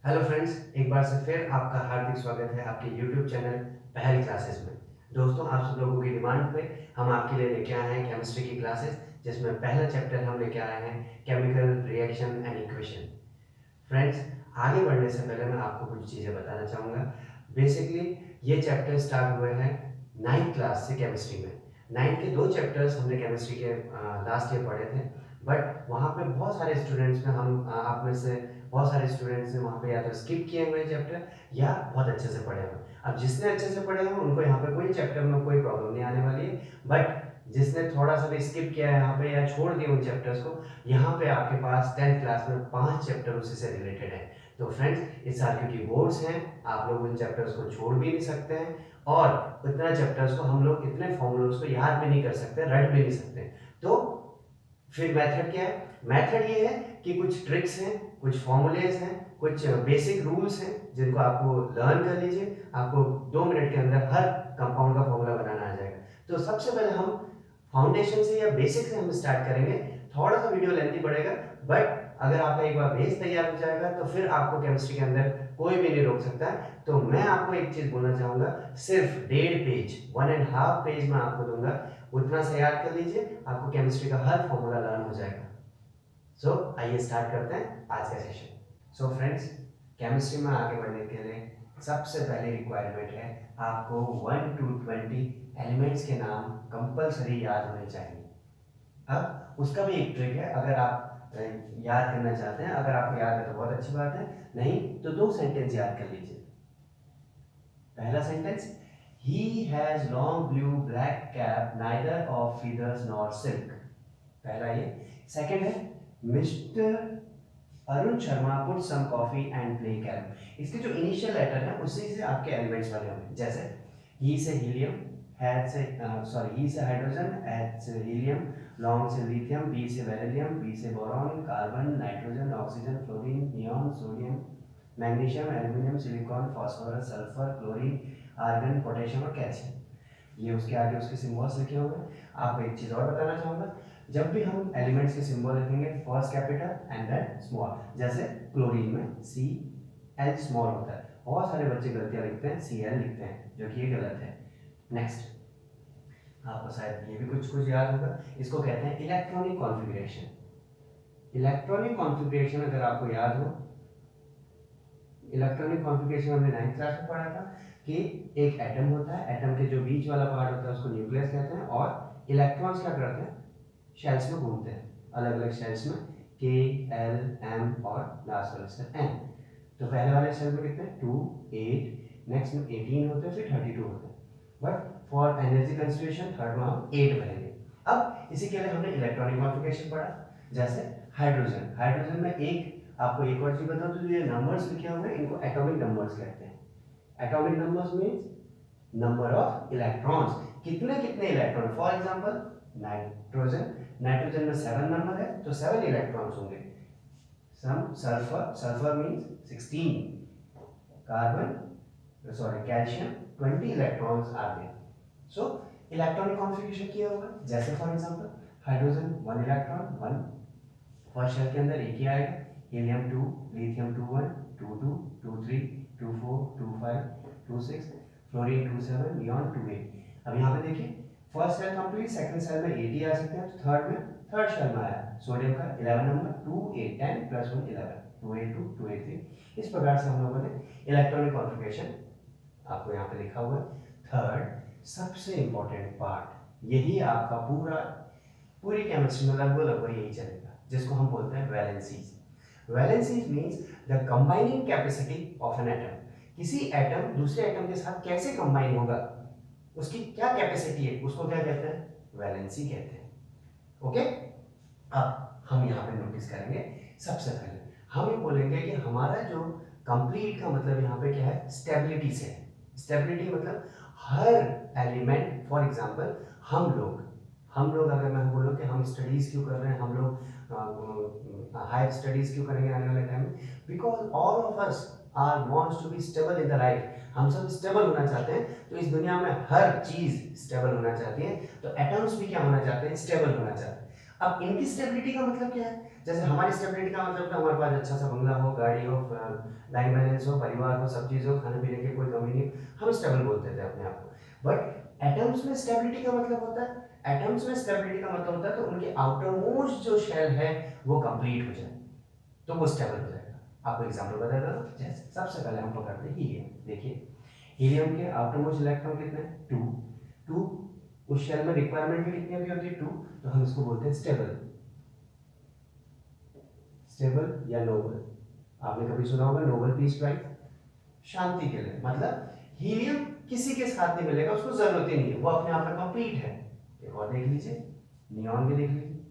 Hello friends, एक बार से फिर आपका हार्दिक स्वागत है आपके यूट्यूब चैनल पहल क्लासेस में। दोस्तों, आप सब लोगों की डिमांड पे हम आपके लिए लेके आए हैं केमिस्ट्री की क्लासेस, जिसमें पहला चैप्टर हम लेके आए हैं chemical reaction and equation. Friends, आगे बढ़ने से पहले मैं आपको कुछ चीज़ें बताना चाहूँगा। बेसिकली ये चैप्टर स्टार्ट हुए हैं 9th क्लास से केमिस्ट्री में। 9th के 2 चैप्टर्स हमने केमिस्ट्री के लास्ट ईयर पढ़े थे, बट वहाँ पे बहुत सारे स्टूडेंट्स में आप में से बहुत सारे स्टूडेंट्स ने वहाँ पे या तो स्किप किए हुए चैप्टर या बहुत अच्छे से पढ़े हुए। अब जिसने अच्छे से पढ़े हैं उनको यहाँ पे कोई चैप्टर में कोई प्रॉब्लम नहीं आने वाली है, बट जिसने थोड़ा सा भी स्किप किया है यहाँ पे या छोड़ दिए उन चैप्टर्स को, यहाँ पे आपके पास 10th क्लास में 5 चैप्टर उसी से रिलेटेड है। तो फ्रेंड्स, इस साल क्योंकि बोर्ड्स हैं, आप लोग उन चैप्टर्स को छोड़ भी नहीं सकते हैं और उतना चैप्टर्स को हम लोग इतने फॉर्मूलोज को याद भी नहीं कर सकते, रट भी नहीं सकते। तो फिर मेथड क्या है? मेथड ये है कि कुछ ट्रिक्स हैं, कुछ फॉर्मूलेज हैं, कुछ बेसिक रूल्स हैं जिनको आपको लर्न कर लीजिए। आपको 2 मिनट के अंदर हर कंपाउंड का फॉर्मूला बनाना आ जाएगा। तो सबसे पहले हम फाउंडेशन से या बेसिक से हम स्टार्ट करेंगे। थोड़ा सा वीडियो लेंथी पड़ेगा, बट अगर आपका एक बार बेस तैयार हो जाएगा तो फिर आपको केमिस्ट्री के अंदर कोई भी नहीं रोक सकता है। तो मैं आपको एक चीज बोलना चाहूंगा, सिर्फ 1.5 पेज, 1.5 पेज में आपको दूंगा, उतना से याद कर लीजिए, आपको केमिस्ट्री का हर फॉर्मूला लर्न हो जाएगा। सो आइए स्टार्ट करते हैं आज का सेशन। सो फ्रेंड्स, केमिस्ट्री में आगे बढ़ने के लिए सबसे पहले रिक्वायरमेंट है आपको 1 to 20 एलिमेंट्स के नाम कंपलसरी याद होने चाहिए। अब उसका भी एक ट्रिक है, अगर आप याद करना चाहते हैं, अगर आपको याद है तो बहुत अच्छी बात है, नहीं तो 2 सेंटेंस याद कर लीजिए। पहला sentence, he has long blue black cap neither of feathers nor silk. पहला ये। सेकंड है, mister Arun Sharma put some coffee and play carrom. इसके जो इनिशियल लेटर है उसी से आपके एलिमेंट्स बने होंगे। जैसे ही से हीलियम, हैड से ही से हाइड्रोजन, एच से हीलियम, लॉन्ग से लिथियम, बी से बेरिलियम, बी से boron, carbon, nitrogen, oxygen, fluorine, neon, sodium, magnesium, aluminium, silicon, phosphorus, sulphur, chlorine, argon, potassium और कैल्शियम। ये उसके आगे उसके सिम्बल्स लिखे हुए हैं। आपको एक चीज़ और बताना चाहूँगा, जब भी हम एलिमेंट्स के सिंबल लिखेंगे, first capital and then small. जैसे क्लोरीन में सी एल स्मॉल होता है, बहुत सारे बच्चे गलतियाँ लिखते हैं सी एल लिखते हैं, जो कि ये गलत है। नेक्स्ट, आपको शायद ये भी कुछ कुछ याद होगा, इसको कहते हैं इलेक्ट्रॉनिक कॉन्फ़िगरेशन। इलेक्ट्रॉनिक कॉन्फ़िगरेशन अगर आपको याद हो, इलेक्ट्रॉनिक कॉन्फ़िगरेशन हमने 9th क्लास में पढ़ा था कि एक एटम होता है, एटम के जो बीच वाला पार्ट होता है उसको न्यूक्लियस कहते हैं, और इलेक्ट्रॉन्स क्या करते हैं, शेल्स में घूमते हैं, अलग अलग शेल्स में, के एल एम और लास्ट वाले सेल एन। तो पहले वाले सेल में कितने, 2 8, नेक्स्ट में 18 होते हैं, फिर 32 होते हैं, but for energy conservation third में हम 8 भरेंगे। अब इसी के लिए हमने इलेक्ट्रॉनिक कॉन्फ़िगरेशन पढ़ा। जैसे हाइड्रोजन, हाइड्रोजन में एक, आपको एक और चीज बताओ, तो ये नंबर्स लिखे हुए हैं इनको एटॉमिक नंबर्स कहते हैं। Atomic numbers means number of electrons, कितने कितने electron. For example nitrogen, nitrogen में 7 नंबर है तो 7 इलेक्ट्रॉन्स होंगे। Some sulphur, sulphur means 16, carbon calcium 20 electrons are there. So electronic configuration किया होगा। जैसे for example hydrogen 1 electron 1, first shell के अंदर एक ही आएगा, हीलियम 2, लिथियम 2 1, 2 2, 2 3, 2 4, 2 5, 2 6, फ्लोरीन 2 7, नियॉन 2 8। अब यहाँ पे देखिए, first cell complete, second cell में 80 आ सकते हैं, तो थर्ड में थर्ड सेल में आया सोडियम का 11 नंबर, 2 8 10 प्लस 1 11, 2 8 2, 2 8 3। इस प्रकार से हम लोगों ने इलेक्ट्रॉनिक कॉन्फ़िगरेशन आपको यहाँ पे लिखा हुआ है। थर्ड सबसे इंपॉर्टेंट पार्ट, यही आपका पूरी केमिस्ट्री में लगभग यही चलेगा, जिसको हम बोलते हैं valencies. Valencies means the combining capacity of an atom. किसी एटम दूसरे एटम के साथ कैसे कंबाइन होगा, उसकी क्या कैपेसिटी है, उसको क्या कहते हैं, वैलेंसी कहते हैं। ओके, अब हम यहाँ पे नोटिस करेंगे, सबसे पहले हम ये बोलेंगे कि हमारा जो कंप्लीट का मतलब यहाँ पे क्या है, स्टेबिलिटी से है। स्टेबिलिटी मतलब हर एलिमेंट, फॉर एग्जांपल हम लोग अगर मैं बोलूँ कि हम स्टडीज क्यों कर रहे हैं, हम लोग हायर स्टडीज क्यों करेंगे आने वाले टाइम में, because all of us are wants to be stable in the life. हम सब स्टेबल होना चाहते हैं, तो इस दुनिया में हर चीज स्टेबल होना चाहती है, तो एटम्स भी क्या होना चाहते हैं, स्टेबल होना चाहते हैं। अब इनकी स्टेबिलिटी का मतलब क्या है, जैसे हमारी स्टेबिलिटी का मतलब है हमारे पास अच्छा सा बंगला हो, गाड़ी हो, बैंक बैलेंस हो, परिवार हो, सब चीज़ हो, खाने पीने की कोई कमी नहीं, हम स्टेबल बोलते थे अपने आप को। बट एटम्स में स्टेबिलिटी का मतलब होता है, एटम्स में स्टेबिलिटी का मतलब होता है तो उनके आउटर मोस्ट जो शेल है वो कंप्लीट हो जाए तो वो स्टेबल हो जाएगा। आपको एग्जांपल बता देता हूं, जैसे सबसे पहले हम पकड़ते हैं हीलियम। देखिए हीलियम के आउटर मोस्ट इलेक्ट्रॉन कितने हैं? 2। 2 उस शेल में रिक्वायरमेंट भी कितनी अभी होती है? 2। तो हम इसको बोलते हैं स्टेबल, स्टेबल या नोबल। आपने कभी सुना होगा नोबल पीस प्राइज, शांति के लिए। मतलब हीलियम किसी के साथ नहीं मिलेगा, उसको जरूरत ही नहीं है, वो अपने आप में कंप्लीट है। एक और देख लीजिए, नियॉन भी देख लीजिए,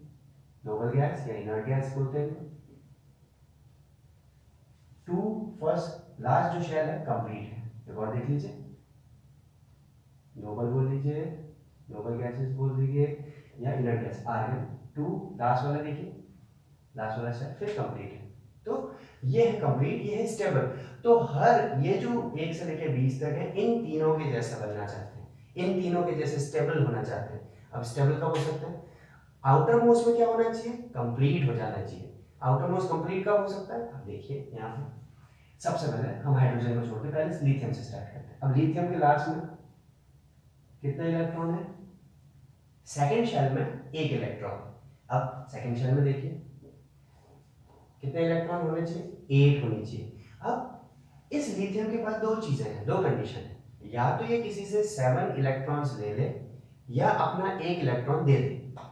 नोबल गैस या इनर्ट गैस बोलते हैं। 2 फर्स्ट लास्ट जो शेल है कंप्लीट है। एक और देख लीजिए, नोबल बोल लीजिए, नोबल गैसेस बोल दीजिए या इनर्ट गैस आर्गन। 2 लास्ट वाला देखिए, लास्ट वाला शेल फिर कंप्लीट है। तो ये है कंप्लीट, ये है स्टेबल। तो हर ये जो 1 से लेकर 20 तक है, इन तीनों के जैसा बनना चाहते हैं, इन तीनों के जैसे स्टेबल होना चाहते हैं। अब स्टेबल कब हो सकते हैं? आउटर मोस्ट में क्या होना चाहिए? कंप्लीट हो जाना चाहिए। आउटर मोस्ट कंप्लीट कब हो सकता है? अब देखिए यहाँ पे सबसे पहले हम हाइड्रोजन को छोड़ के पहले लिथियम से स्टार्ट करते हैं। अब लिथियम के लास्ट में कितने इलेक्ट्रॉन है? सेकेंड शेल में 1 इलेक्ट्रॉन। अब सेकेंड शेल में देखिए कितने इलेक्ट्रॉन होने चाहिए? 8 होने चाहिए। अब इस लिथियम के पास दो चीजें हैं, दो कंडीशन है, या तो ये किसी से 7 इलेक्ट्रॉन्स ले ले या अपना 1 इलेक्ट्रॉन दे दे।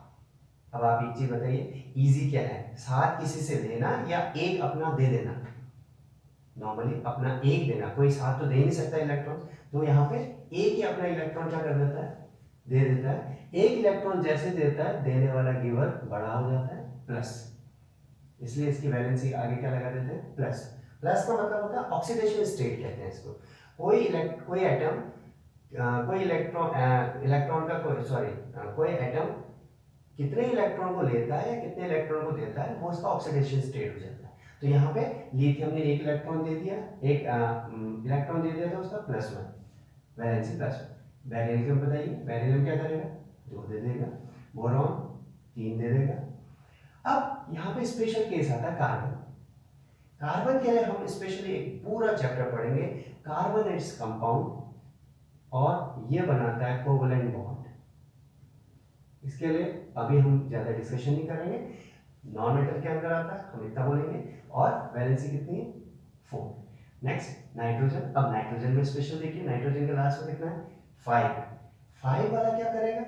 अब आप एक चीज बताइए, इजी क्या है? 7 किसी से लेना या 1 अपना दे देना? नॉर्मली अपना 1 देना, कोई 7 तो दे नहीं सकता इलेक्ट्रॉन, तो यहाँ पे 1 ही अपना इलेक्ट्रॉन क्या कर देता है? दे देता है। 1 इलेक्ट्रॉन जैसे देता है, देने वाला गिवर बड़ा हो जाता है, प्लस, इसलिए इसकी वैलेंसी आगे क्या लगा देते हैं? प्लस। प्लस का मतलब होता है ऑक्सीडेशन स्टेट कहते हैं इसको। कोई एटम कोई इलेक्ट्रॉन का कोई एटम कितने इलेक्ट्रॉन को लेता है या कितने इलेक्ट्रॉन को देता है, वो उसका ऑक्सीडेशन स्टेट हो जाता है। तो यहाँ पे लिथियम ने 1 इलेक्ट्रॉन दे दिया, 1 इलेक्ट्रॉन दे दिया, तो उसका प्लस में वैलेंसी प्लस में। बेरिलियम बताइए, बेरिलियम क्या करेगा? 2 दे देगा। बोरॉन 3 दे देगा। अब यहाँ पे स्पेशल केस आता है कार्बन। कार्बन के लिए हम स्पेशली एक पूरा चैप्टर पढ़ेंगे, कार्बन इट्स कंपाउंड, और ये बनाता है कोवलेंट बॉन्ड। इसके लिए अभी हम ज्यादा डिस्कशन नहीं करेंगे, नॉन मेटल के अंदर आता है, हम इतना बोलेंगे। और वैलेंसी कितनी है? 4। Next nitrogen. अब नाइट्रोजन में स्पेशल देखिए, नाइट्रोजन के लास्ट में कितना है? 5। 5 वाला क्या करेगा?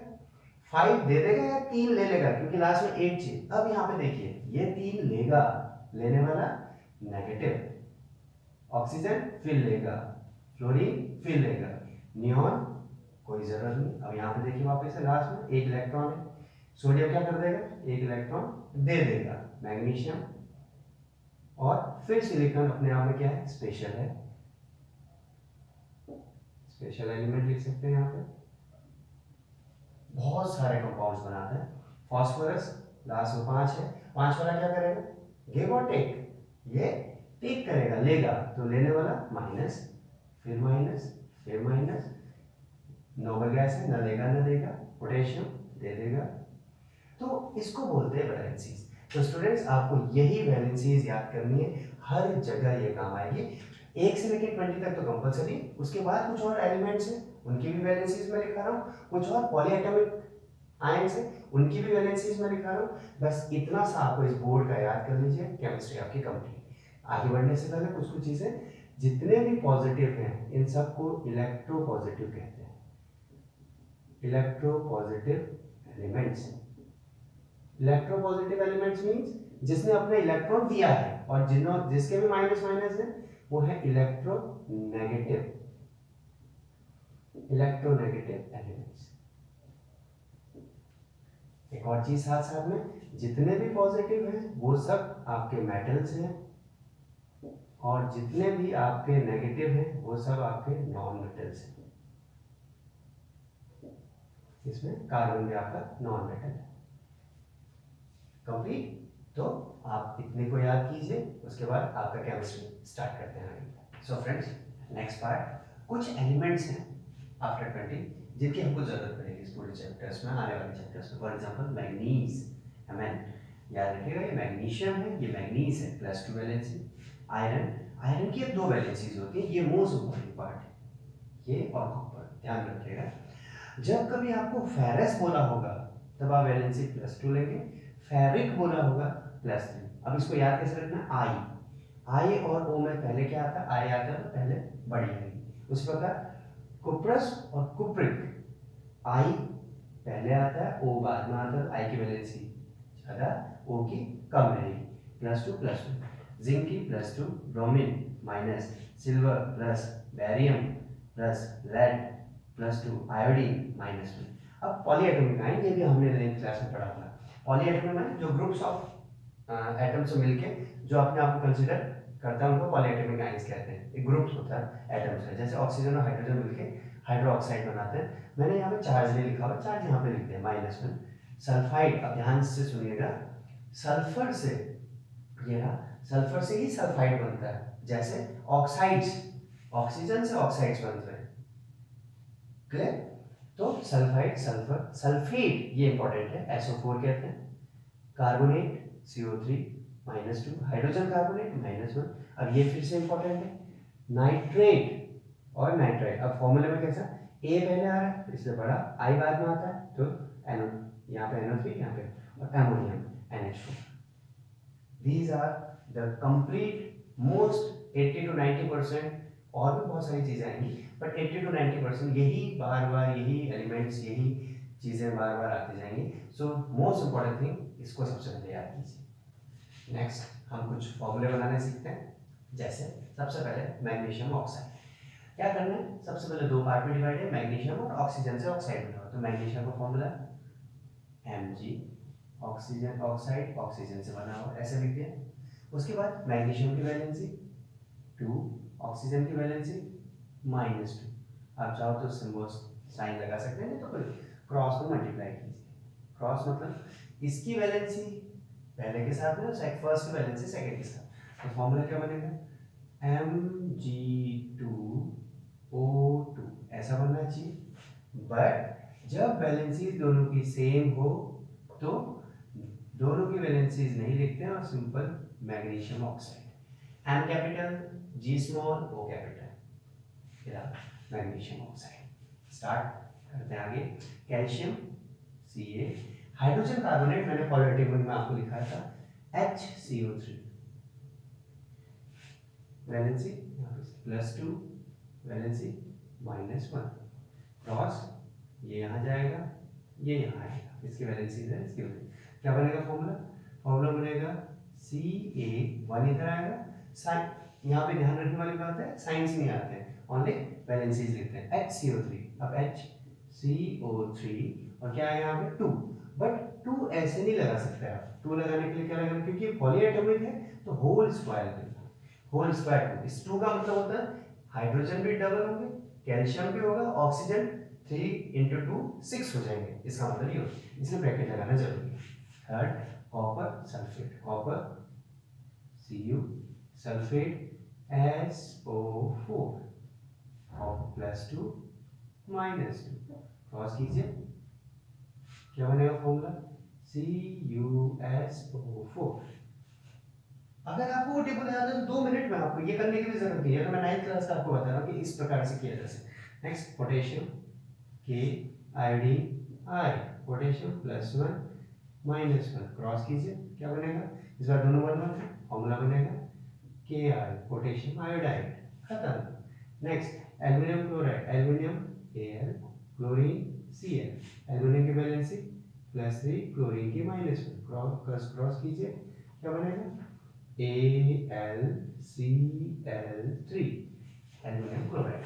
5 दे देगा या 3 ले लेगा, क्योंकि लास्ट में 8 चाहिए। अब यहाँ पे देखिए, ये 3 लेगा, लेने वाला नेगेटिव, ऑक्सीजन फिर लेगा, फ्लोरीन फिर लेगा, नियॉन कोई जरूरत नहीं। अब यहाँ पे देखिए वापस से लास्ट में 1 इलेक्ट्रॉन है, सोडियम क्या कर देगा? 1 इलेक्ट्रॉन दे देगा, मैग्नीशियम, और फिर सिलिकॉन अपने आप में क्या है? स्पेशल है, स्पेशल एलिमेंट लिख सकते हैं यहाँ पे, बहुत सारे कंपाउंड्स बनाता है। फास्फोरस लास्ट में 5 है, 5 वाला क्या करेगा? गिव और टेक, ये टेक करेगा, लेगा, तो लेने वाला माइनस, फिर माइनस, फिर माइनस, नोबल गैस है, न लेगा न देगा, पोटेशियम दे देगा। तो इसको बोलते हैं वैलेंसीज। तो स्टूडेंट्स आपको यही वैलेंसीज याद करनी है, हर जगह ये काम आएगी। 1 से लेकर 20 तक तो कंपलसरी, उसके बाद कुछ और एलिमेंट्स हैं, उनकी भी वैलेंसीज मैं लिखा रहा हूँ, कुछ और पॉलीएटॉमिक आयंस हैं, उनकी भी वैलेंसीज मैं लिखा रहा हूँ। बस इतना सा आपको इस बोर्ड का याद कर लीजिए, केमिस्ट्री आपकी कंप्लीट। आगे बढ़ने से पहले कुछ कुछ चीजें, जितने भी पॉजिटिव हैं इन सबको इलेक्ट्रो पॉजिटिव कहते हैं, electro positive elements. Electro positive elements means जिसने अपने इलेक्ट्रॉन दिया है, और जिसके भी माइनस माइनस है वो है इलेक्ट्रो नेगेटिव, इलेक्ट्रोनेगेटिव एलिमेंट्स। एक और चीज साथ साथ में, जितने भी पॉजिटिव हैं वो सब आपके मेटल्स हैं, और जितने भी आपके नेगेटिव हैं वो सब आपके नॉन मेटल्स हैं। इसमें कार्बन भी आपका नॉन मेटल है। कंप्लीट। तो आप इतने को याद कीजिए, उसके बाद आपका केमिस्ट्री स्टार्ट करते हैं आगे। सो फ्रेंड्स, नेक्स्ट पार्ट, कुछ एलिमेंट्स हैं आफ्टर 20 जिनकी हमको जरूरत पड़ेगी इस पूरे चैप्टर्स में, आने वाले चैप्टर्स में। For example manganese, MN. याद रखिएगा ये मैग्नीशियम है, ये मैग्नीज है, +2 वैलेंसी। आयरन, आयरन की 2 वैलेंसीज होती है, ये मोस्ट इंपॉर्टेंट पार्ट है, ये और कॉपर, ध्यान रखिएगा। जब कभी आपको फेरस बोला होगा तब आप वैलेंसी +2 लेंगे, फेरिक बोला होगा +3। अब इसको याद कैसे रखना, आई और ओ में पहले क्या आता है, आई आता है तो पहले बड़ी आएगी। उस प्रकार कुप्रस और कुप्रिक, आई पहले आता है, ओ बाद में आता है, आई की वैलेंसी ज़्यादा, ओ की कम रहेगी। +2 जिंक की +2, bromine minus, silver plus, barium plus, lead +2, iodine -1। अब पॉलीएटॉमिक आयन, ये भी हमने 9th क्लास में पढ़ा था। पॉलीएटॉमिक आयन जो ग्रुप्स ऑफ एटम से मिलके जो अपने आप को कंसीडर करता है उनको पॉलीएटॉमिक आयंस कहते हैं। एक ग्रुप्स होता है एटम्स का, जैसे ऑक्सीजन और हाइड्रोजन मिलके हाइड्रोक्साइड बनाते हैं। मैंने यहाँ पे चार्ज नहीं लिखा हुआ, चार्ज यहाँ पे लिखते हैं -1। सल्फाइड, अब ध्यान से सुनिएगा, सल्फर से, ये रहा, सल्फर से ही सल्फाइड बनता है। जैसे ऑक्साइड्स, ऑक्सीजन से ऑक्साइड्स बनते हैं, क्लियर। तो सल्फाइड, सल्फर, सल्फेट ये इंपॉर्टेंट है, SO4 कहते हैं। Carbonate CO3 -2, hydrogen carbonate -1। अब ये फिर से इंपॉर्टेंट है, नाइट्रेट और नाइट्राइट। अब फॉर्मूले में कैसा, ए पहले आ रहा है इससे बड़ा, आई बाद में आता है, तो NO, यहाँ पे NO3, यहाँ पे, और ammonium NH4। These are the complete most 80 to 90%, और भी बहुत सारी चीजें आएंगी, बट 80 to 90% यही बार बार, यही एलिमेंट्स, यही चीजें बार बार आती जाएंगी। सो मोस्ट इंपॉर्टेंट थिंग, इसको सबसे पहले याद कीजिए। नेक्स्ट हम कुछ फॉर्मूले बनाने सीखते हैं। जैसे सबसे पहले मैग्नीशियम ऑक्साइड, क्या करना है, सबसे पहले दो पार्ट में डिवाइड है, मैग्नीशियम और ऑक्सीजन से ऑक्साइड बना। तो मैग्नीशियम का formula Mg, oxygen oxide oxygen से बना हुआ, ऐसे लिखते हैं। उसके बाद मैग्नीशियम की वैलेंसी 2, ऑक्सीजन की वैलेंसी -2। आप चाहो तो सिंबल साइन लगा सकते हैं, नहीं तो कोई क्रॉस में मल्टीप्लाई कीजिए। क्रॉस मतलब इसकी वैलेंसी पहले के साथ में, फर्स्ट की वैलेंसी सेकंड के साथ। तो फॉर्मूला क्या बनेगा, Mg2O2, ऐसा बनना चाहिए। बट जब वैलेंसी दोनों की सेम हो तो दोनों की वैलेंसीज नहीं लिखते हैं और simple magnesium oxide, M capital, G small, O capital, magnesium oxide. Start करते हैं आगे। कैल्शियम Ca, हाइड्रोजन कार्बोनेट मैंने पॉलिटिक में आपको लिखा था HCO3, वैलेंसी +2, वैलेंसी -1। क्रॉस, ये यहाँ जाएगा, ये यहाँ आएगा, इसकी वैलेंसी है, इसकी वैलेंसी क्या बनेगा फॉर्मूला, फॉर्मूला बनेगा Ca1 इधर आएगा, साइन, यहाँ पे ध्यान रखने वाली बात है, साइंस नहीं आते हैं, ओनली वैलेंसीज लिखते हैं। HCO3, अब HCO3 और क्या है यहाँ पे 2, बट 2 ऐसे नहीं लगा सकते आप, 2 लगाने के लिए क्या लगाना, क्योंकि पॉलीएटॉमिक है तो होल स्क्वायर करना, होल स्क्वायर 2। इस 2 का मतलब होता है हाइड्रोजन भी डबल होंगे, कैल्शियम भी होगा, ऑक्सीजन 3 × 2 6 हो जाएंगे, इसका मतलब ये होता है, इसलिए ब्रैकेट लगाना जरूरी है। Third, copper sulphate, copper Cu, sulphate SO4, +2 -2, cross कीजिए, क्या बनेगा फॉर्मूला CuSO4। अगर आपको वो टेबल याद है तो 2 मिनट में आपको ये करने की भी जरूरत नहीं है, तो मैं 9th क्लास का आपको बता रहा हूँ कि इस प्रकार से किया जा सकता है। Next, potassium K, iodine I, potassium +1 -1, cross कीजिए, क्या बनेगा, इस बार दोनों 1 1 है, फॉर्मूला बनेगा Ki, पोटेशियम आयोडाइड, खत्म। Next, aluminium chloride, aluminium Al, chlorine Cl, aluminium की वैलेंसी +3, क्लोरीन की -1, क्रॉस कीजिए, क्या बनेगा AlCl3, एल्युमिनियम क्लोराइड।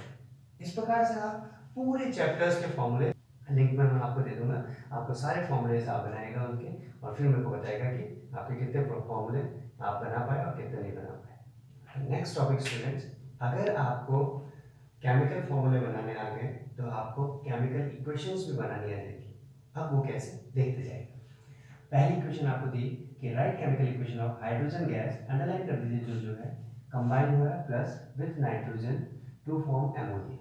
इस प्रकार से आप पूरे चैप्टर्स के फॉर्मूले लिंक में मैं आपको दे दूंगा, आपको सारे फॉर्मूले आप बनाएगा उनके, और फिर मेरे को बताएगा कि आपके कितने फॉर्मूले आप बना पाए और कितने नहीं बना पाए। नेक्स्ट टॉपिक स्टूडेंट्स, अगर आपको केमिकल फॉर्मूले बनाने आ गए तो आपको केमिकल इक्वेशंस भी बनानी आ जाएगी। अब वो कैसे, देखते जाएगा। पहली इक्वेशन आपको दी कि write chemical equation of hydrogen gas, underline कर दीजिए, जो है कंबाइन हो रहा है plus with nitrogen to form ammonia.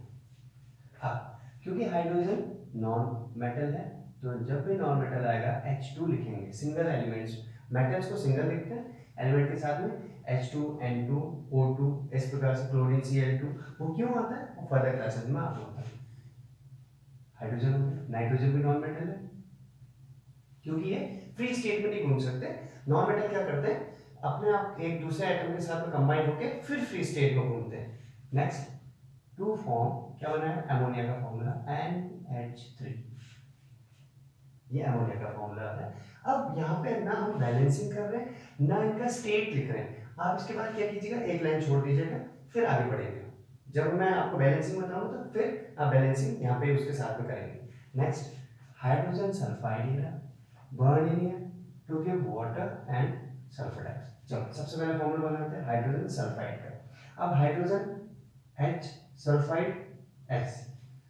अब क्योंकि हाइड्रोजन नॉन मेटल है, तो जब भी नॉन मेटल आएगा H2 लिखेंगे, सिंगल एलिमेंट्स मेटल्स को सिंगल लिखते हैं एलिमेंट के साथ में H2N2O2 इस प्रकार से क्लोरीन Cl2। वो क्यों आता है वो फर्दर क्लासेस में आपको बताऊंगा। हाइड्रोजन, नाइट्रोजन भी नॉन मेटल है क्योंकि ये फ्री स्टेट में नहीं घूम सकते। नॉन मेटल क्या करते हैं अपने आप एक दूसरे एटम के साथ में कंबाइन होकर फिर फ्री स्टेट में घूमते हैं। नेक्स्ट टू फॉर्म क्या बना है अमोनिया का फॉर्मूला NH3, ये अमोनिया का फॉर्मूला है। अब यहाँ पे ना हम बैलेंसिंग कर रहे हैं ना इनका स्टेट लिख रहे हैं। आप इसके बाद क्या कीजिएगा एक लाइन छोड़ दीजिएगा फिर आगे बढ़ेंगे। जब मैं आपको बैलेंसिंग बताऊंगा तो फिर आप बैलेंसिंग यहाँ पे उसके साथ में करेंगे। नेक्स्ट हाइड्रोजन सल्फाइड है बर्न इन है to give water and sulphur dioxide. चलो सबसे पहले फॉर्मूला बनाते हैं हाइड्रोजन सल्फाइड का। अब हाइड्रोजन H सल्फाइड S।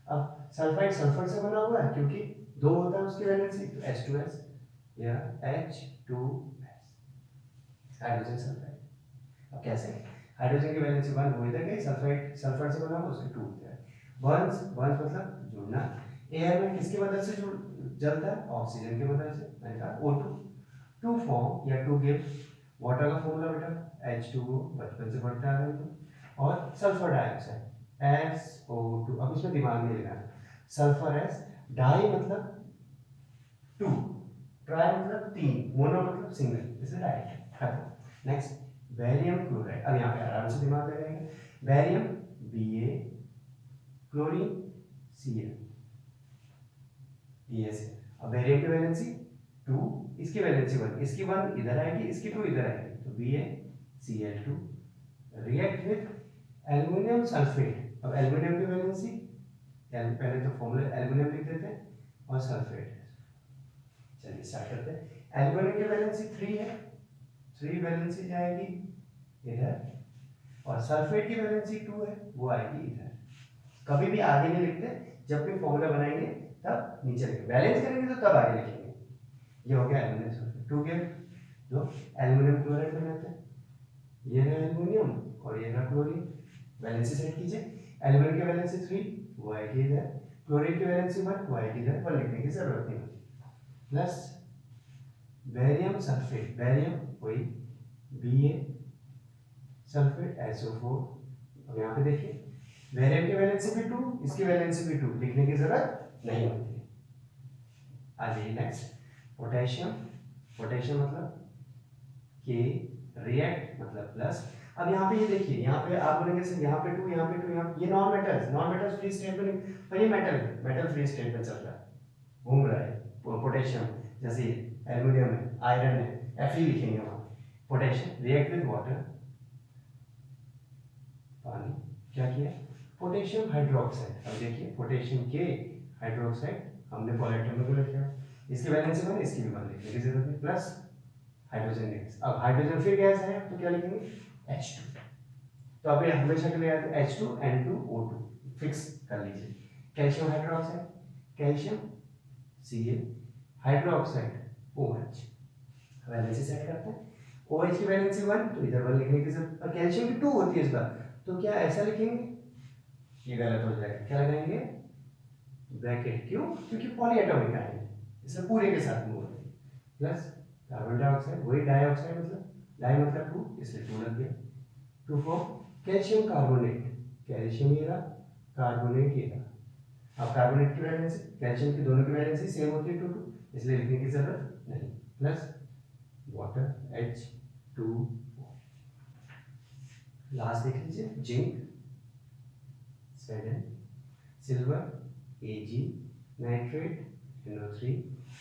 अब सल्फाइड सल्फर से बना हुआ है क्योंकि दो होता है उसकी वैलेंसी तो H2S या H2S हाइड्रोजन सल्फाइड। अब कैसे हाइड्रोजन की वैलेंसी 1 वो इधर गई सल्फाइड सल्फर से बना हुआ उसके 2 इधर। बर्न्स बर्न्स मतलब जुड़ना। एयर में किसकी मदद से जुड़ जलता है ऑक्सीजन की मदद से मैंने कहा O2। टू फॉर्म या टू गिव वाटर का फॉर्मूला बेटा H2O बचपन से पढ़ते आ रहे हैं और सल्फर डाइऑक्साइड SO2। अब इसमें दिमाग में लेना सल्फर S डाई मतलब 2 ट्राई मतलब 3 मोनो मतलब सिंगल इसे डाई खत्म। Next barium chloride. अब यहाँ पे आराम से दिमाग लगाएंगे barium Ba chlorine Cl BaCl। अब बेरियम की वैलेंसी 2 इसकी वैलेंसी 1 इसकी 1 इधर आएगी इसकी 2 इधर आएगी तो BaCl2 react with aluminium sulphate. अब एल्युमिनियम की वैलेंसी पहले तो फॉर्मूला एल्युमिनियम लिख देते हैं और सल्फेट। चलिए स्टार्ट करते हैं। एल्युमिनियम की वैलेंसी 3 है 3 वैलेंसी जाएगी इधर और सल्फेट की वैलेंसी 2 है वो आएगी इधर। कभी भी आगे नहीं लिखते जब भी फॉर्मूला बनाएंगे तब नीचे लिखेंगे बैलेंस करेंगे तो तब आगे लिखेंगे। ये हो गया एल्युमिनियम सल्फेट 2 के जो एल्युमिनियम क्लोराइड बनाते हैं ये है एल्युमिनियम और ये है क्लोरीन। वैलेंसी सेट कीजिए एल्युमिनियम की वैलेंसी 3 वो आएगी इधर क्लोरीन की वैलेंसी 1 वो आएगी इधर 1 लिखने की जरूरत नहीं होती। प्लस बेरियम सल्फेट बेरियम वही Ba सल्फेट SO4। अब यहाँ पे देखिए बेरियम की वैलेंसी भी 2 इसकी वैलेंसी भी 2 लिखने की जरूरत नहीं होती। आ जाइए नेक्स्ट पोटेशियम। पोटेशियम मतलब K रिएक्ट मतलब प्लस। अब यहाँ पे ये देखिए यहाँ पे आप बोलेंगे सर यहाँ पे 2 यहाँ पे 2 यहाँ ये नॉन मेटल्स फ्री स्टेट में पर ये मेटल फ्री स्टेट में चल रहा है घूम रहा है। पोटेशियम जैसे एल्युमिनियम है आयरन है Fe लिखेंगे वहाँ। पोटेशियम रिएक्ट विद वाटर पानी क्या किया पोटेशियम हाइड्रोक्साइड। अब देखिए पोटेशियम के हाइड्रोक्साइड हमने पॉलीएटम में लिखा इसकी वैलेंसी 1 इसकी भी 1 लिखने की जरूरत नहीं प्लस हाइड्रोजन गैस। अब हाइड्रोजन फिर गैस है तो क्या लिखेंगे H2। तो अभी हमेशा के लिए H2N2O2 फिक्स कर लीजिए। Calcium hydroxide calcium Cl hydroxide OH valency set करते हैं OH की वैलेंसी 1 तो इधर 1 लिखने की जरूरत और कैल्शियम की 2 होती है इस बार तो क्या ऐसा लिखेंगे ये गलत हो जाएगा क्या लगाएंगे ब्रैकेट क्यों क्योंकि पॉलीएटॉमिक आयन इसमें पूरे के साथ मूव होते हैं प्लस कार्बन डाइऑक्साइड वही डाइऑक्साइड मतलब डाई मतलब 2 इसलिए 2 लग गया। 2 फॉर कैल्शियम कार्बोनेट कैल्शियम ये रहा कार्बोनेट ये रहा। अब कार्बोनेट की वैलेंसी कैल्शियम की दोनों की वैलेंसी सेम होती है 2 इसलिए लिखने की जरूरत नहीं प्लस वाटर H2O। लास्ट देख लीजिए zinc silver Ag nitrate NO3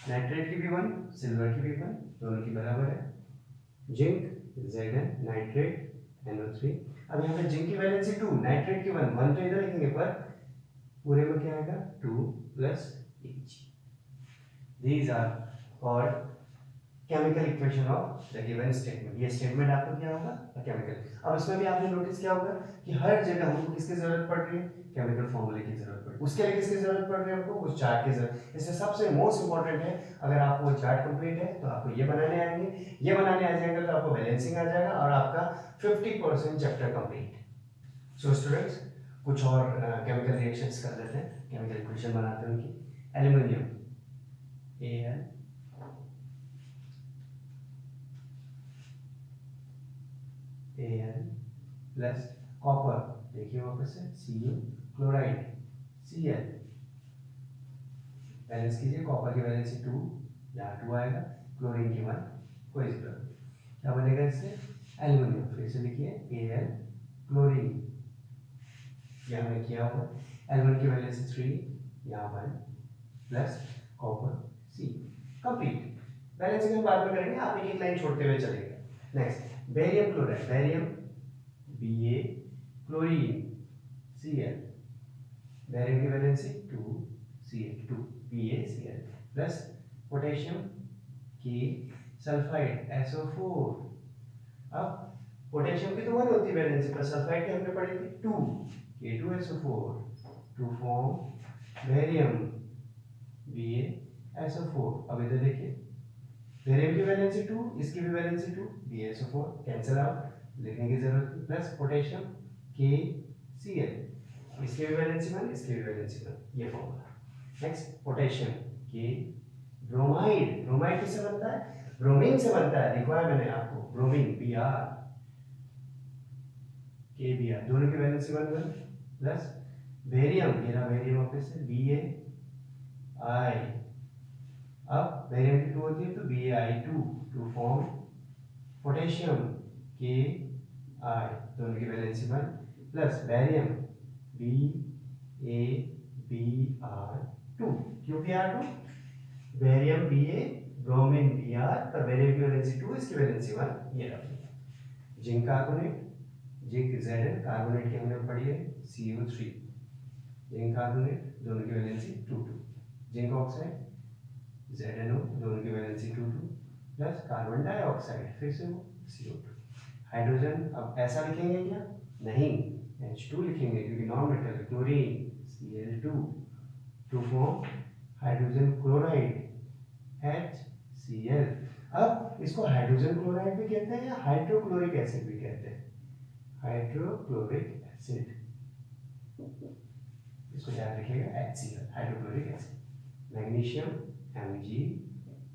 nitrate की भी 1 सिल्वर की भी 1 दोनों की बराबर है जिंक Zn नाइट्रेट NO3। अब यहाँ पे जिंक की वैलेंसी 2 नाइट्रेट की 1 1 तो इधर लिखेंगे पर पूरे में क्या आएगा 2 plus Ag। These are called chemical equation of the given statement. ये स्टेटमेंट आपको क्या होगा केमिकल। अब इसमें भी आपने नोटिस किया होगा कि हर जगह हमको किसकी जरूरत पड़ रही है केमिकल फॉर्मूले की जरूरत पड़ रही है उसके लिए किसकी जरूरत पड़ रही है हमको उस चार्ट की जरूरत। इससे सबसे मोस्ट इंपॉर्टेंट है अगर आपको वो चार्ट कंप्लीट है तो आपको ये बनाने आएंगे ये बनाने आ जाएंगे तो आपको बैलेंसिंग आ जाएगा और आपका 50% चैप्टर कंप्लीट। सो स्टूडेंट्स कुछ और केमिकल रिएक्शंस कर लेते हैं केमिकल इक्वेशन बनाते हैं उनकी। Aluminium Al Al plus copper, देखिए वापस से Cu क्लोराइड Cl, बैलेंस कीजिए, कॉपर की वैलेंसी 2, यहाँ 2 आएगा, क्लोरीन की 1, कोई जरूरत नहीं। क्या बनेगा इससे? एल्युमिनियम, फिर से लिखिए Al क्लोरीन, ये हमने किया हुआ, एल्युमिनियम की वैलेंसी 3, यहाँ 1 plus copper C, complete. Balancing हम बाद में करेंगे, आप एक एक लाइन छोड़ते हुए चलेंगे। Next barium chloride, barium Ba chlorine Cl, barium की valency 2 Cl 2 BaCl plus potassium K sulphide SO4। अब पोटेशियम की तो 1 होती है वैलेंसी, पर सल्फाइड की हमने पढ़ी थी 2 K2SO4 to form barium BaSO4। अब इधर देखिए, बेरियम की वैलेंसी 2, इसकी भी वैलेंसी 2, BaSO4 कैंसिल आउट, लिखने की जरूरत नहीं, प्लस पोटेशियम KCl, इसकी भी वैलेंसी 1, इसकी भी वैलेंसी 1, ये formula. Next potassium K bromide, bromide किससे बनता है? ब्रोमीन से बनता है, लिखवाया मैंने आपको, ब्रोमीन Br KBr, दोनों की वैलेंसी 1 1 प्लस बेरियम, ये रहा बेरियम ऑफिस से BaI, अब बेरियम की 2 होती है तो BaI2 to form potassium KI, दोनों की वैलेंसी 1 प्लस बेरियम BaBr2, क्यों Br2? Barium Ba bromine Br, पर बेरियम की वैलेंसी 2, इसकी वैलेंसी 1, ये रहा। Zinc carbonate, zinc Zn, carbonate की हमने पढ़ी है CO3, जिंक कार्बोनेट, दोनों की वैलेंसी 2 2, जिंक ऑक्साइड ZnO, दोनों की वैलेंसी 2 2 प्लस कार्बन डाइऑक्साइड, फिर से वो CO2। हाइड्रोजन अब ऐसा लिखेंगे क्या? नहीं, H2 लिखेंगे क्योंकि नॉन मेटल है, chlorine Cl2 to form hydrogen chloride HCl। अब इसको हाइड्रोजन क्लोराइड भी कहते हैं या हाइड्रोक्लोरिक एसिड भी कहते हैं, हाइड्रोक्लोरिक एसिड, इसको याद रखिएगा HCl, hydrochloric acid. Magnesium Mg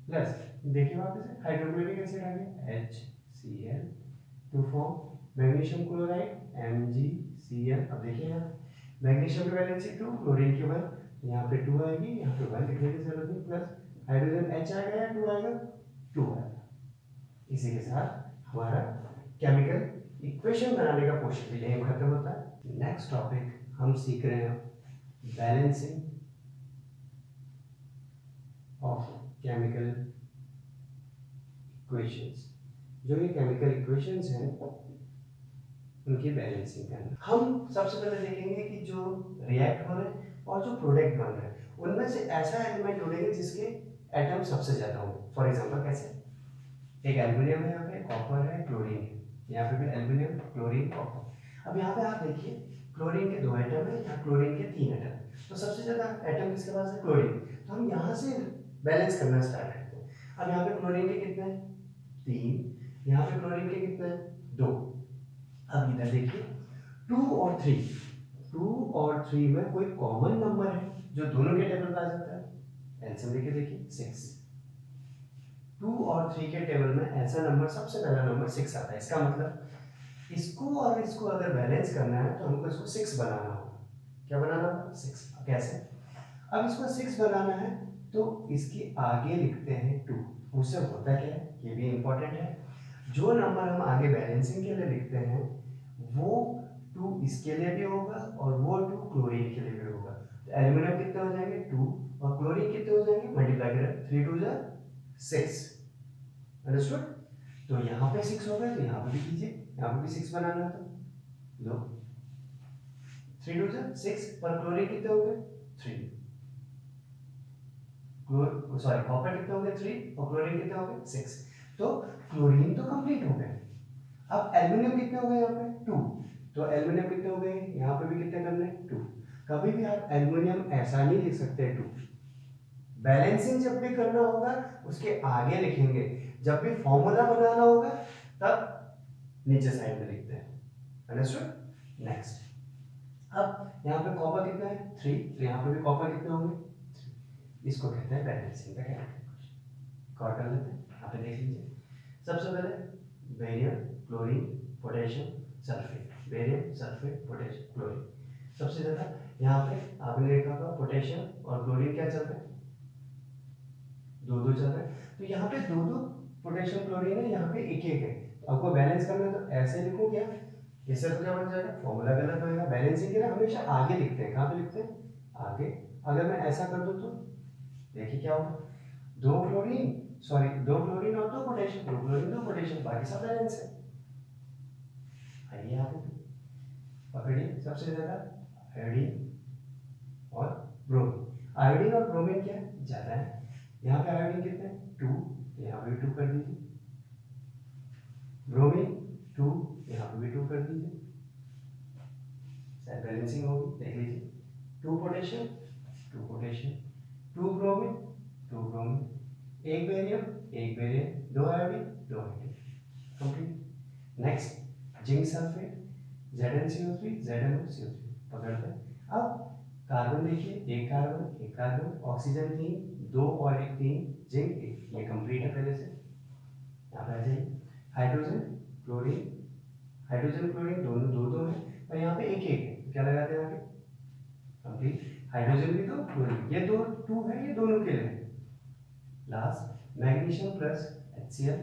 plus, देखिए वापस से हाइड्रोक्लोरिक एसिड आ गया HCl to form magnesium chloride MgCl। अब देखिए यहाँ मैग्नीशियम की वैलेंसी 2, क्लोरीन की 1, यहाँ पे 2 आएगी, यहाँ पे 1 लिखने की जरूरत नहीं, प्लस हाइड्रोजन H आएगा या 2 आएगा? 2 आएगा। इसी के साथ हमारा केमिकल इक्वेशन बनाने का पोर्शन भी यहीं खत्म होता है। नेक्स्ट टॉपिक हम सीख रहे हैं बैलेंसिंग ऑफ केमिकल इक्वेशंस। जो ये केमिकल इक्वेशंस हैं उनकी बैलेंसिंग करना। हम सबसे पहले देखेंगे कि जो रिएक्ट हो रहे हैं और जो प्रोडक्ट बन रहे हैं उनमें से ऐसा एलिमेंट ढूंढेंगे जिसके एटम सबसे ज्यादा हो। फॉर एग्जांपल कैसे, एक एल्युमिनियम है, यहाँ पे कॉपर है, क्लोरीन है, यहाँ पे भी एल्युमिनियम क्लोरीन कॉपर। अब यहाँ पे आप देखिए क्लोरीन के 2 एटम है, यहाँ क्लोरीन के 3 एटम, तो सबसे ज्यादा एटम किसके पास है? क्लोरीन। तो हम यहाँ से बैलेंस करना स्टार्ट करते हैं। अब यहाँ पे क्लोरीन के कितने हैं? 3, यहाँ पे क्लोरीन के कितने हैं? 2। अब इधर देखिए 2 और 3, 2 और 3 में कोई कॉमन नंबर है जो दोनों के टेबल पे आ जाता है? एलसीएम लेके देखिए 6। 2 और 3 के टेबल में ऐसा नंबर, सबसे पहला नंबर 6 आता है। इसका मतलब इसको और इसको अगर बैलेंस करना है तो हमको इसको 6 बनाना होगा। क्या बनाना होगा? 6। कैसे? अब इसको 6 बनाना है तो इसके आगे लिखते हैं 2। उससे होता क्या है, ये भी इंपॉर्टेंट है, जो नंबर हम आगे बैलेंसिंग के लिए लिखते हैं वो 2 इसके लिए भी होगा और वो 2 क्लोरीन के लिए भी होगा। तो एल्युमिनियम कितने हो जाएंगे? 2, और क्लोरीन कितने हो जाएंगे? मल्टीप्लाई करें, 3 2 जा 6। अंडरस्टूड? तो यहाँ पे 6 हो गए तो यहाँ पे भी कीजिए, यहाँ पे भी 6 बनाना था, लो 3 2 जा 6, पर क्लोरीन कितने हो गए? 3। सॉरी, कॉपर कितने हो गए? 3, और क्लोरीन कितने हो गए? 6। तो क्लोरीन तो कंप्लीट हो गए। अब एल्युमिनियम कितने हो गए? यहाँ पे 2, तो एल्युमिनियम कितने हो गए? यहाँ पे भी कितने करने? 2। कभी भी आप एल्युमिनियम ऐसा नहीं लिख सकते 2। बैलेंसिंग जब भी करना होगा उसके आगे लिखेंगे, जब भी फॉर्मूला बनाना होगा तब नीचे साइड में लिखते हैं। अंडरस्टूड? नेक्स्ट, अब यहाँ पे कॉपर कितना है? 3, तो यहाँ पे भी कॉपर कितने होंगे? 3। इसको कहते हैं बैलेंसिंग का कैलकुलेशन। कर लेते हैं, यहाँ पे देख लीजिए। सबसे पहले barium, chlorine, potassium sulphate, barium sulphate potassium chlorine. सबसे ज़्यादा यहाँ पे आपने देखा होगा पोटेशियम और क्लोरीन क्या चल रहा है, दो दो चल रहा है। तो यहाँ पे दो दो पोटेशियम क्लोरीन है, यहाँ पे एक एक है। आपको बैलेंस करना है तो ऐसे लिखो क्या, इससे तो क्या बन जाएगा, फॉर्मूला गलत होगा। बैलेंसिंग के लिए हमेशा आगे लिखते हैं, कहाँ पे लिखते हैं, आगे। अगर मैं ऐसा कर दूं तो देखिए क्या होगा, दो क्लोरीन और दो पोटेशियम, दो क्लोरीन दो पोटेशियम, बाकी सब बैलेंस है। आइए यहाँ पे पकड़िए, सबसे ज्यादा आयोडीन और ब्रोमीन। आयोडीन और ब्रोमीन क्या है, ज्यादा है। यहाँ पे आयोडीन कितने, 2, यहाँ पे भी 2 कर दीजिए। ब्रोमीन 2, यहाँ पे भी 2 कर दीजिए। बैलेंसिंग होगी, देख लीजिए। 2 पोटेशियम 2 पोटेशियम, 2 ब्रोमीन 2 ब्रोमीन, एक barium 2 iodine 2 iodine, complete. Next zinc sulphate, ZnCO3 ZnOCO3 पकड़ते हैं। अब कार्बन देखिए, एक कार्बन, ऑक्सीजन 3, 2 और 1 3, जिंक 1, ये कंप्लीट है पहले से। यहाँ पे आ जाइए, हाइड्रोजन क्लोरीन दोनों दो दो है और यहाँ पे एक एक है, तो क्या लगाते हैं आगे, कंप्लीट। हाइड्रोजन भी दो, क्लोरीन ये दो 2 है, ये दोनों के लिए। Last magnesium plus HCl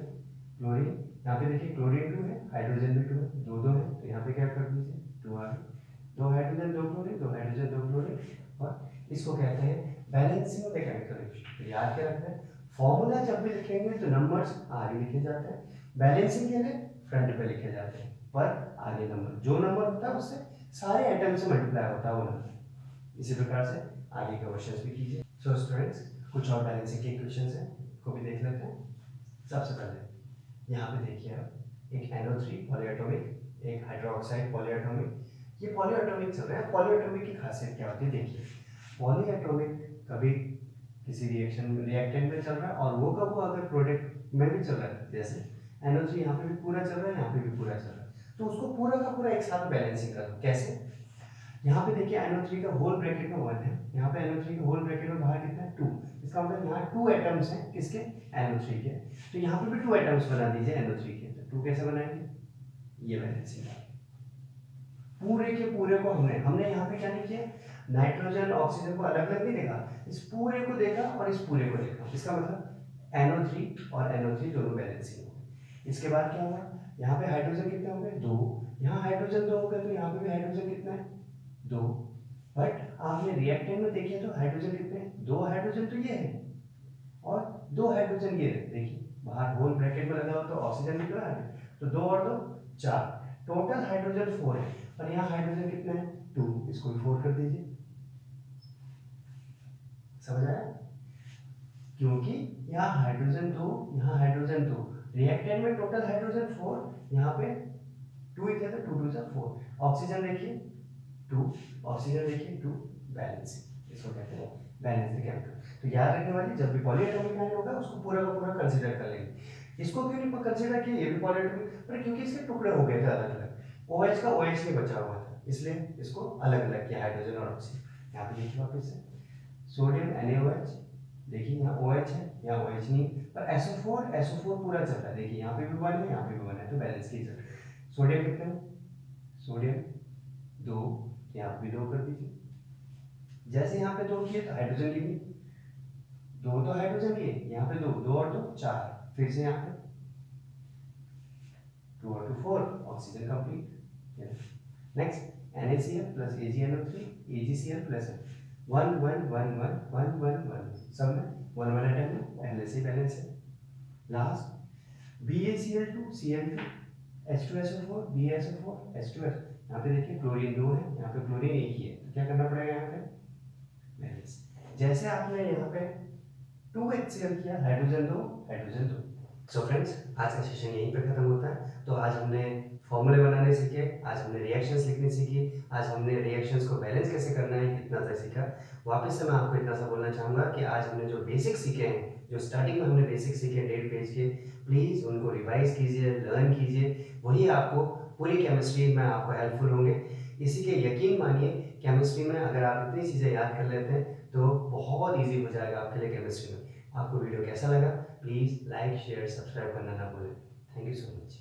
chlorine, यहाँ पे देखिए क्लोरीन 2 है, हाइड्रोजन भी 2 है, दो दो है, तो यहाँ पे क्या कर दीजिए, 2 आ गए। 2 हाइड्रोजन 2 क्लोरीन, 2 हाइड्रोजन 2 क्लोरीन, और इसको कहते हैं balancing of the chemical reaction. तो याद क्या रखना है, फॉर्मूला जब भी लिखेंगे तो नंबर्स आगे लिखे जाते हैं, बैलेंसिंग के लिए फ्रंट पे लिखे जाते हैं, पर आगे नंबर, जो नंबर होता है उससे सारे एटम से मल्टीप्लाई होता है वो नंबर। इसी प्रकार से आगे के क्वेश्चंस भी कीजिए। सो स्टूडेंट्स, कुछ और बैलेंसिंग के इक्वेशंस हैं, को भी देख लेते हैं। सबसे पहले यहाँ पे देखिए आप, एक NO3 पॉलीएटॉमिक, एक हाइड्रोक्साइड पॉलीएटॉमिक। ये पॉलीएटॉमिक चल रहा है। पॉलीएटॉमिक की खासियत क्या होती है, देखिए पॉलीएटॉमिक कभी किसी रिएक्टेंट में चल रहा है और वो कब अगर प्रोडक्ट में भी चल रहा है, जैसे NO3 यहाँ पे भी पूरा चल रहा है, यहाँ पे भी पूरा चल रहा है, तो उसको पूरा का पूरा एक साथ बैलेंसिंग करो। कैसे, यहाँ पे देखिए NO3 का होल ब्रैकेट में 1 है, यहाँ पे NO3 के होल ब्रैकेट में बाहर कितना है 2, इसका मतलब यहाँ 2 एटम्स हैं, किसके, NO3 के, तो यहाँ पे भी 2 एटम्स बना दीजिए NO3 के। तो 2 कैसे बनाएंगे, ये बैलेंसिंग है। पूरे के पूरे को हमने यहाँ पे क्या नहीं किया, नाइट्रोजन ऑक्सीजन को अलग अलग नहीं देखा, इस पूरे को देखा और इस पूरे को देखा। इसका मतलब NO3 और NO3 दोनों बैलेंसिंग हो गए। इसके बाद क्या हुआ, यहाँ पे हाइड्रोजन कितने हो गए, 2, यहाँ हाइड्रोजन 2 हो गए, तो यहाँ पे भी हाइड्रोजन कितना है, 2। बट आपने रिएक्टेंट में देखिए तो हाइड्रोजन कितने हैं, 2 हाइड्रोजन तो ये है और 2 हाइड्रोजन ये है। देखिए बाहर होल ब्रैकेट में लगा हो तो ऑक्सीजन निकला है, तो 2 और 2 4, टोटल हाइड्रोजन 4 है, और यहाँ हाइड्रोजन कितने हैं, 2, इसको भी 4 कर दीजिए। समझ आया, क्योंकि यहाँ हाइड्रोजन 2, यहाँ हाइड्रोजन 2, रिएक्टेंट में टोटल हाइड्रोजन 4, यहाँ पे 2 ही थे तो 2 2 जा 4। ऑक्सीजन देखिए 2, ऑक्सीजन देखिए 2, बैलेंसिंग, इसको कहते हैं बैलेंसिंग केमिकल। तो याद रखने वाली, जब भी पॉलीएटॉमिक आयन होगा उसको पूरा का पूरा कंसीडर कर लेंगे। इसको क्यों नहीं कंसीडर किया, ये भी पॉलीएटॉमिक, पर क्योंकि इसके टुकड़े हो गए थे अलग अलग, OH का OH नहीं बचा हुआ था, इसलिए इसको अलग अलग किया, हाइड्रोजन और ऑक्सीजन। यहाँ पे देखिए वापस से सोडियम NaOH, देखिए यहाँ OH है, यहाँ OH नहीं, पर SO4 पूरा चल रहा है। देखिए यहाँ पे भी 1 है, यहाँ पे भी 1 है, तो बैलेंस की चल रहा है। सोडियम कितने हैं, सोडियम 2, यहाँ पे भी 2 कर दीजिए। जैसे यहाँ पे 2 किए तो हाइड्रोजन की भी 2 तो हाइड्रोजन लिए, यहाँ पे 2, 2 और 2 4, फिर से यहाँ पे 2 और 2 4, oxygen complete. Next NaCl plus AgNO3 AgCl plus 1 1 1 1 1 1 1, सब में 1 1 एटम में पहले से बैलेंस है। Last BaCl2 Cl2 H2SO4 BaSO4 H2S, यहाँ पे देखिए क्लोरीन 2 है, यहाँ पे क्लोरीन 1 ही है, तो क्या करना पड़ेगा यहाँ पे बैलेंस। जैसे आपने यहाँ पे 2HCl किया, हाइड्रोजन 2 हाइड्रोजन 2। सो फ्रेंड्स, आज का सेशन यहीं पे खत्म होता है। तो आज हमने फॉर्मूले बनाने सीखे, आज हमने रिएक्शंस लिखने सीखी, आज हमने रिएक्शंस को बैलेंस कैसे करना है इतना सा सीखा। वापस से मैं आपको इतना सा बोलना चाहूँगा कि आज हमने जो बेसिक सीखे हैं, जो स्टार्टिंग में हमने बेसिक सीखे 1.5 पेज के, प्लीज़ उनको रिवाइज कीजिए, लर्न कीजिए, वही आपको पूरी केमिस्ट्री में आपको हेल्पफुल होंगे। इसी के यकीन मानिए, केमिस्ट्री में अगर आप इतनी चीज़ें याद कर लेते हैं तो बहुत ईजी हो जाएगा आपके लिए केमिस्ट्री में। आपको वीडियो कैसा लगा, प्लीज़ लाइक शेयर सब्सक्राइब करना ना भूलें। Thank you so much.